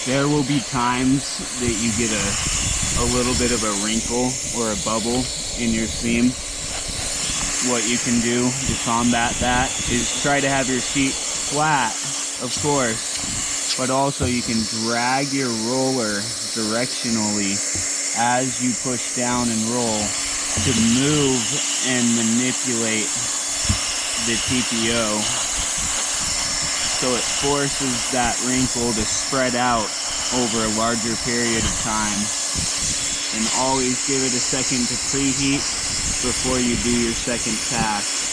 There will be times that you get a little bit of a wrinkle or a bubble in your seam. What you can do to combat that is try to have your sheet flat, of course, but also you can drag your roller directionally as you push down and roll to move and manipulate the TPO, so it forces that wrinkle to spread out over a larger period of time. And always give it a second to preheat before you do your second pass.